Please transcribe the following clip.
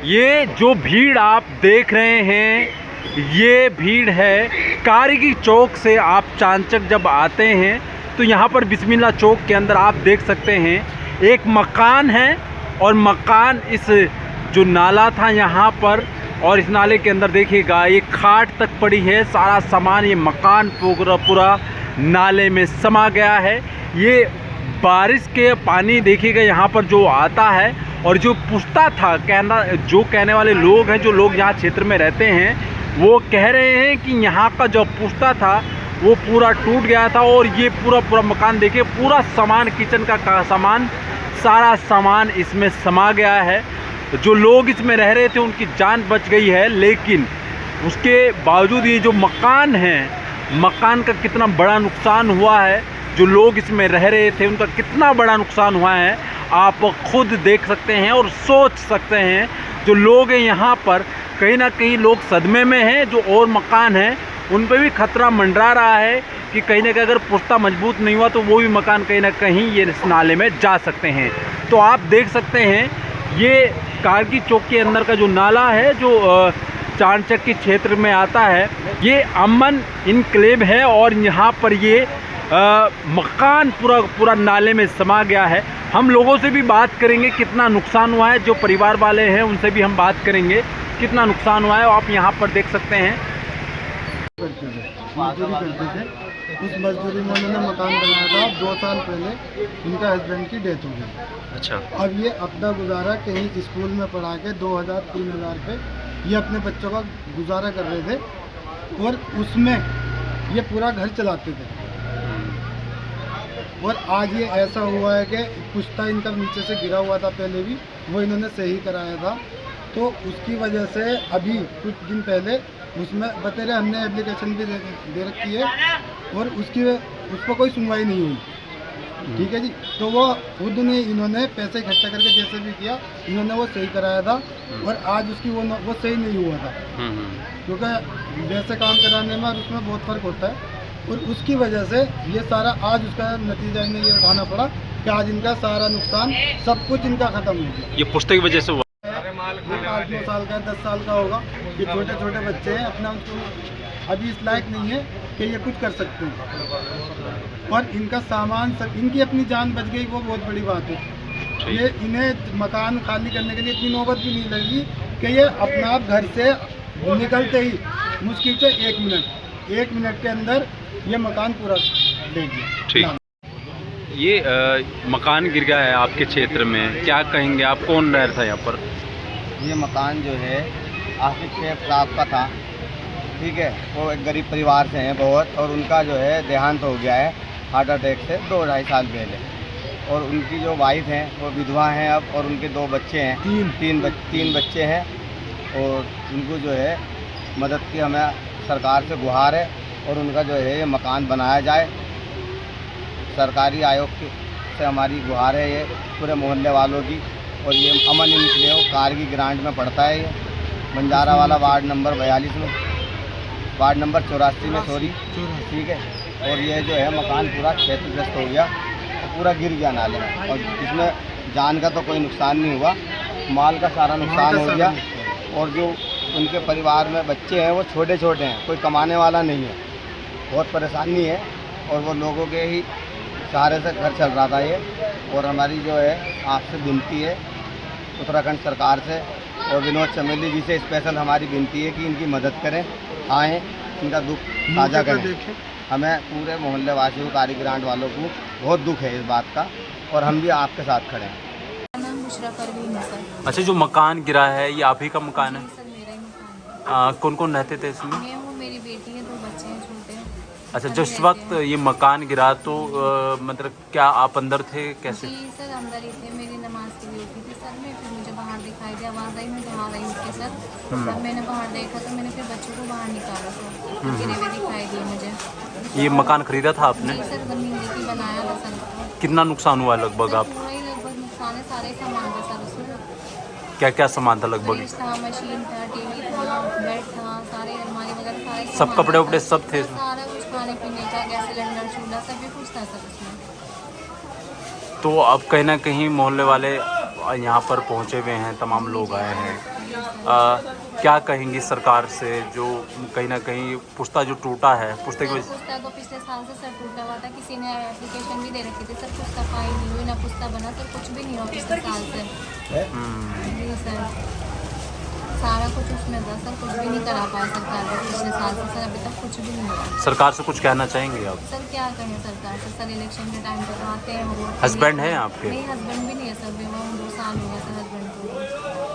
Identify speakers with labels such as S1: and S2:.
S1: ये जो भीड़ आप देख रहे हैं, ये भीड़ है कारगी चौक से। आप चांचक जब आते हैं तो यहाँ पर बिस्मिल्लाह चौक के अंदर आप देख सकते हैं एक मकान है, और मकान इस जो नाला था यहाँ पर, और इस नाले के अंदर देखिएगा ये खाट तक पड़ी है, सारा सामान ये मकान पूरा नाले में समा गया है। ये बारिश के पानी देखिएगा यहाँ पर जो आता है, और जो पुश्ता था कहने वाले लोग हैं, जो लोग यहाँ क्षेत्र में रहते हैं, वो कह रहे हैं कि यहाँ का जो पुश्ता था वो पूरा टूट गया था, और ये पूरा मकान देखिए, पूरा सामान किचन का सामान, सारा सामान इसमें समा गया है। जो लोग इसमें रह रहे थे उनकी जान बच गई है, लेकिन उसके बावजूद ये जो मकान है, मकान का कितना बड़ा नुकसान हुआ है, जो लोग इसमें रह रहे थे उनका कितना बड़ा नुकसान हुआ है, आप खुद देख सकते हैं और सोच सकते हैं। जो लोग हैं यहाँ पर कहीं ना कहीं लोग सदमे में हैं, जो और मकान हैं उन पर भी खतरा मंडरा रहा है कि कहीं ना कहीं अगर पुख्ता मजबूत नहीं हुआ तो वो भी मकान कहीं ना कहीं ये इस नाले में जा सकते हैं। तो आप देख सकते हैं ये कारगी चौक के अंदर का जो नाला है, जो चांचक के क्षेत्र में आता है, ये अमन इनक्लेव है, और यहाँ पर ये मकान पूरा नाले में समा गया है। हम लोगों से भी बात करेंगे कितना नुकसान हुआ है, जो परिवार वाले हैं उनसे भी हम बात करेंगे कितना नुकसान हुआ है। आप यहाँ पर देख सकते हैं
S2: मजदूरी करते थे, उस मजदूरी में उन्होंने मकान बनाया था। 2 साल पहले उनका हस्बैंड की डेथ हो गई।
S1: अच्छा।
S2: अब ये अपना गुजारा कहीं स्कूल में पढ़ा के 2000-3000 पे ये अपने बच्चों का गुजारा कर रहे थे, और उसमें ये पूरा घर चलाते थे। और आज ये ऐसा हुआ है कि पुश्ता इनका नीचे से गिरा हुआ था पहले भी, वो इन्होंने सही कराया था, तो उसकी वजह से अभी कुछ दिन पहले उसमें बतेरे हमने एप्लीकेशन भी दे रखी है, और उस पर कोई सुनवाई नहीं हुई। ठीक है जी, तो वो खुद ने इन्होंने पैसे इकट्ठा करके जैसे भी किया इन्होंने वो सही कराया था, और आज उसकी वो सही नहीं हुआ था, क्योंकि वैसे काम कराने में और उसमें बहुत फ़र्क होता है। और उसकी वजह से ये सारा आज उसका नतीजा इन्हें ये उठाना पड़ा कि आज इनका सारा नुकसान सब कुछ इनका ख़त्म हो गया।
S1: ये पुश्ते की वजह से हुआ।
S2: 8-9 साल का 10 साल का होगा, ये छोटे छोटे बच्चे हैं, अपना उनको अभी इस लायक नहीं है कि ये कुछ कर सकते हैं, और इनका सामान सब, इनकी अपनी जान बच गई, वो बहुत बड़ी बात है। ये इन्हें मकान खाली करने के लिए इतनी नौबत भी नहीं लगी कि ये अपना आप घर से निकलते ही मुश्किल से 1 मिनट के अंदर ये मकान पूरा ले गया।
S1: ठीक। ये मकान गिर गया है आपके क्षेत्र में, क्या कहेंगे आप? कौन रह रहा था यहाँ पर?
S3: ये मकान जो है आसिफ शेख साहब का था, ठीक है। वो एक गरीब परिवार से हैं बहुत, और उनका जो है देहांत हो गया है हार्ट अटैक से 2-2.5 साल पहले। और उनकी जो वाइफ हैं वो विधवा हैं अब, और उनके 2 बच्चे हैं, तीन बच्चे हैं, और उनको जो है मदद की हमें सरकार से गुहार है, और उनका जो है ये मकान बनाया जाए। सरकारी आयोग से हमारी गुहार है ये पूरे मोहल्ले वालों की। और ये अमन इनक्लेव कारगी ग्रांट में पड़ता है, ये बंजारा वाला वार्ड नंबर 42 में, वार्ड नंबर 84 में, सॉरी, ठीक है। और ये जो है मकान पूरा क्षतिग्रस्त हो गया, पूरा गिर गया नाले में, और इसमें जान का तो कोई नुकसान नहीं हुआ, माल का सारा नुकसान हो गया। और जो उनके परिवार में बच्चे हैं वो छोटे छोटे हैं, कोई कमाने वाला नहीं है, बहुत परेशानी है, और वो लोगों के ही सहारे से घर चल रहा था ये। और हमारी जो है आपसे विनती है उत्तराखंड सरकार से और विनोद चमेली जी से स्पेशल हमारी विनती है कि इनकी मदद करें, आएँ, इनका दुख साझा करें। हमें पूरे मोहल्ले वासियों कारी ग्रांट वालों को बहुत दुख है इस बात का, और हम भी आपके साथ खड़े हैं।
S1: अच्छा, जो मकान गिरा है ये आप ही का मकान है?
S4: सर मेरा ही मकान है।
S1: कौन कौन रहते थे इसमें?
S4: मैं हूँ, मेरी बेटी है, 2 बच्चे हैं छोटे।
S1: अच्छा, जिस वक्त ये मकान गिरा तो मतलब क्या आप अंदर थे, कैसे?
S4: जी सर, अंदर ही थे, मेरी नमाज के लिए होती थी सर में, फिर मुझे बाहर दिखाई दिया, आवाज़ आई, मैं बाहर आई उठ के सर। तब मैंने बाहर देखा तो मैंने फिर बच्चों को बाहर निकाला सर, गिरे हुए दिखाई दिए मुझे।
S1: ये मकान खरीदा था आपने?
S4: जी सर, ज़मीन देखी बनाया था सर।
S1: कितना नुकसान हुआ लगभग? आप
S4: पूरा ही लगभग नुकसान है, सारे सामान था सर उसमें।
S1: क्या क्या सामान था लगभग?
S4: फ्रिज था, मशीन था, टीवी था, बेड था, सारे अलमारी वगैरह सारे
S1: सब
S4: सामान
S1: कपड़े
S4: था
S1: वपड़े
S4: सर।
S1: सब थे?
S4: सारा कुछ खाने पीने का, गैस सिलेंडर, चूल्हा, सभी कुछ था सर उसमें।
S1: तो अब कहीं ना कहीं मोहल्ले वाले यहाँ पर पहुँचे हुए हैं, तमाम लोग आए हैं। क्या कहेंगी सरकार से, जो कहीं ना कहीं पुश्ता जो टूटा है, पुश्ते की
S4: पुस्ता तो पिछले साल से सर टूटा हुआ था, किसी ने एप्लीकेशन भी दे रखी थी सर, पुस्ता पाई नहीं हुई, ना पुस्ता बना सर, कुछ भी नहीं हुआ पिछले साल से। जी सर, सारा कुछ उसमें था सर, कुछ भी नहीं करा पाया सरकार ने पिछले साल से सर, अभी तक कुछ भी नहीं हुआ।
S1: सरकार से कुछ कहना चाहेंगे आप?
S4: सर क्या कहें सरकार से सर, इलेक्शन के टाइम पे तो आते हैं वो।
S1: हस्बैंड हैं आपके?
S4: नहीं, हस्बैंड भी नहीं है सर, विवाह 2 साल हो गया सर हस्बैंड को।